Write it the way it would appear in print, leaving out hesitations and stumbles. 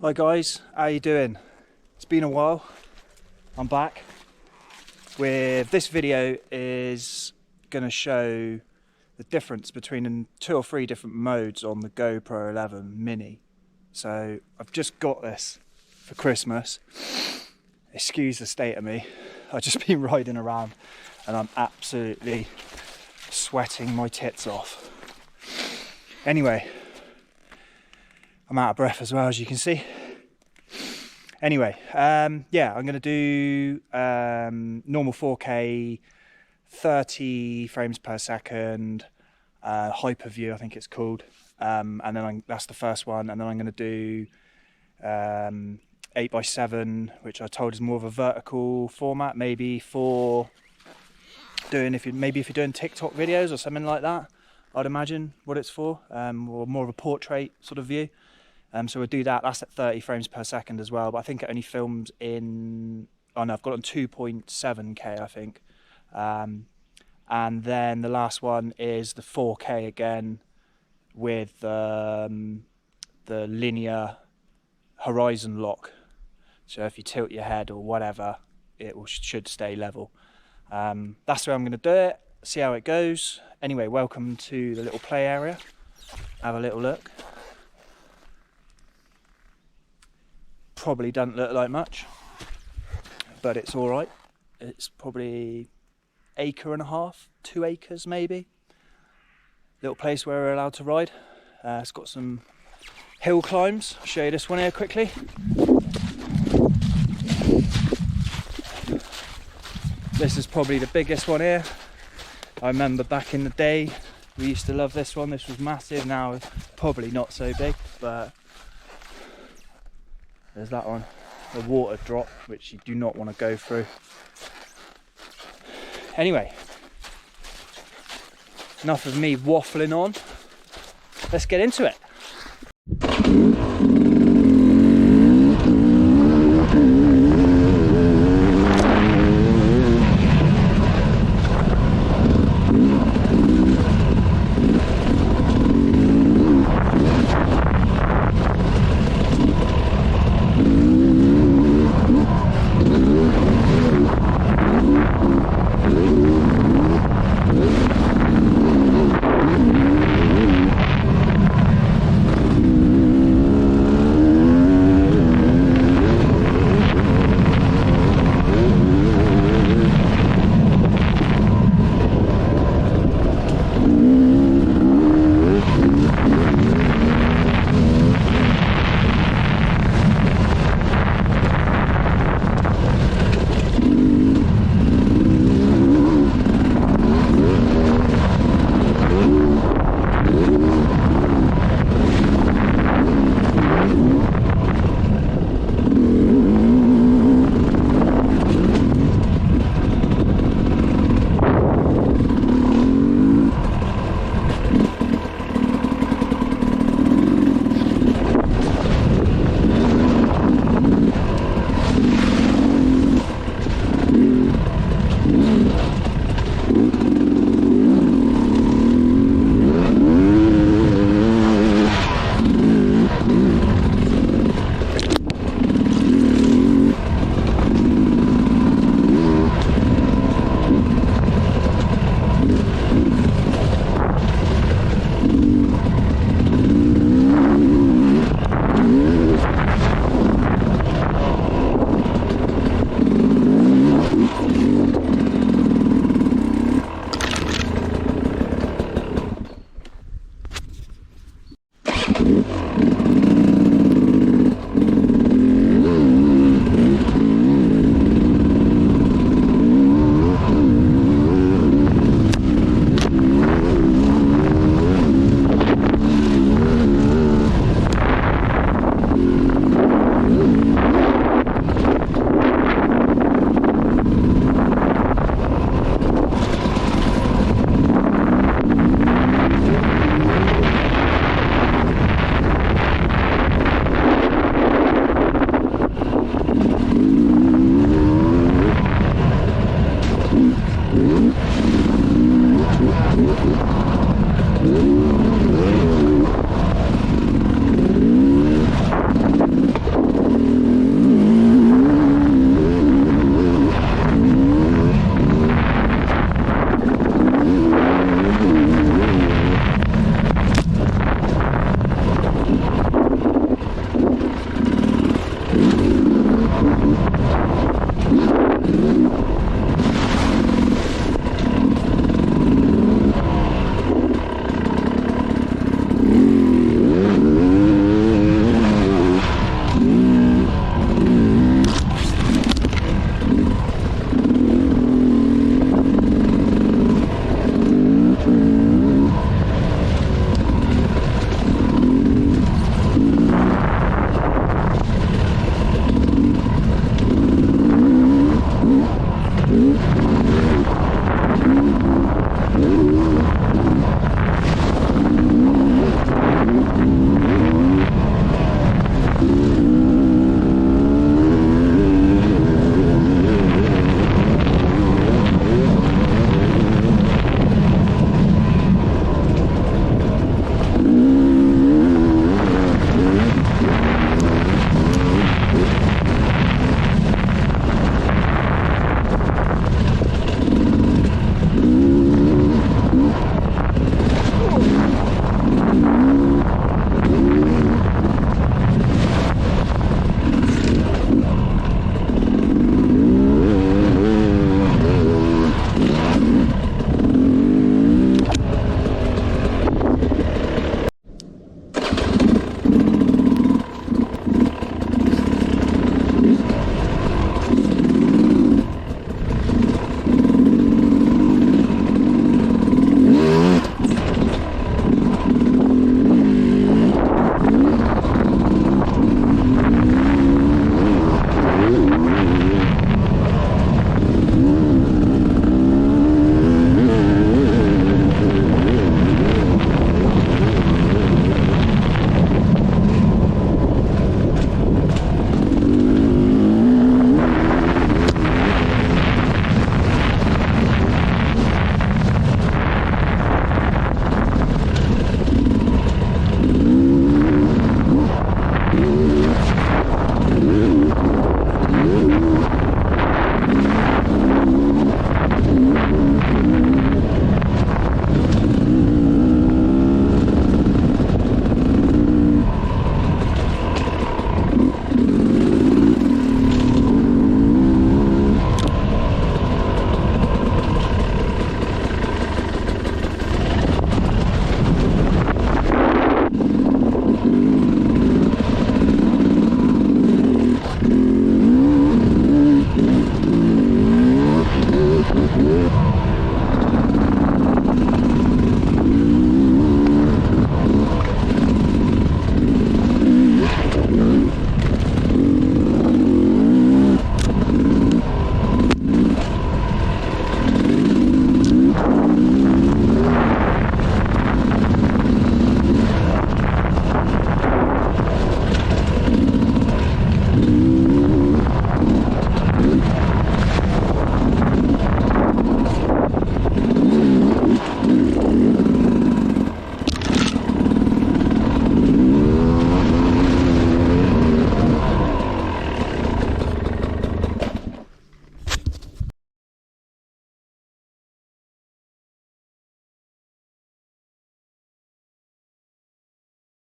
Hi guys, how you doing? It's been a while. I'm back with this video. Is going to show the difference between 2 or 3 different modes on the GoPro 11 Mini. So I've just got this for Christmas. Excuse the state of me. I've just been riding around and I'm absolutely sweating my tits off. Anyway, I'm out of breath as well, as you can see. Anyway, yeah, I'm going to do normal 4K, 30 frames per second, hyperview, I think it's called. And then that's the first one. And then I'm going to do 8x7, which I told is more of a vertical format, maybe for doing if you're doing TikTok videos or something like that. I'd imagine what it's for, or more of a portrait sort of view. So we'll do that. That's at 30 frames per second as well, but I think it only films in, oh no, I've got it on 2.7K, I think. And then the last one is the 4K again with the linear horizon lock. So if you tilt your head or whatever, it should stay level. That's where I'm going to do it, see how it goes. Anyway, welcome to the little play area. Have a little look. Probably doesn't look like much, but it's all right. It's probably 1.5 acres, 2 acres maybe. Little place where we're allowed to ride. It's got some hill climbs. I'll show you this one here quickly. This is probably the biggest one here. I remember back in the day we used to love this one. This was massive. Now it's probably not so big, but there's that one, the water drop, which you do not want to go through. Anyway, enough of me waffling on. Let's get into it.